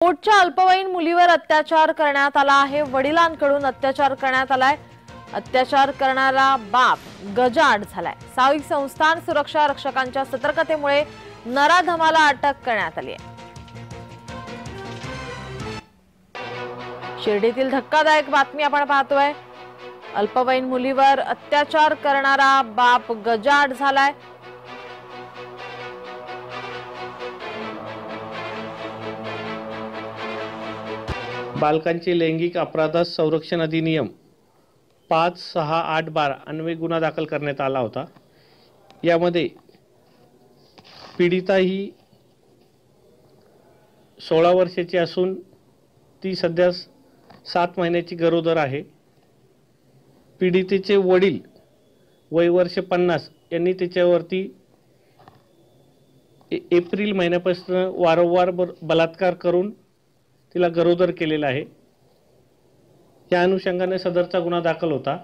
कोटच्या अल्पवयीन मुलीवर अत्याचार करण्यात आला आहे। वडिलांकडून अत्याचार करण्यात आलाय। अत्याचार करणारा बाप गजाआड झालाय। साविक संस्थान सुरक्षा रक्षकांच्या सतर्कतेमुळे नराधमाला अटक करण्यात आली आहे। शिर्डीतील धक्कादायक बातमी आपण पाहतोय। अल्पवयीन मुलीवर अत्याचार करणारा बाप गजाआड झालाय। बालकांचे लैंगिक अपराध संरक्षण अधिनियम 56812 अन्वये गुन्हा दाखल करण्यात आला होता। यामध्ये पीडिता ही 16 वर्षाची असून ती सध्या 7 महिन्याची गरोदर आहे। पीडितेचे वडील वय वर्ष 50 यांनी तिच्यावरती एप्रिल महिन्यापासून वारंवार बलात्कार करून तिला गरोदर केलेला आहे। या अनुषंगाने सदरचा गुन्हा दाखल होता।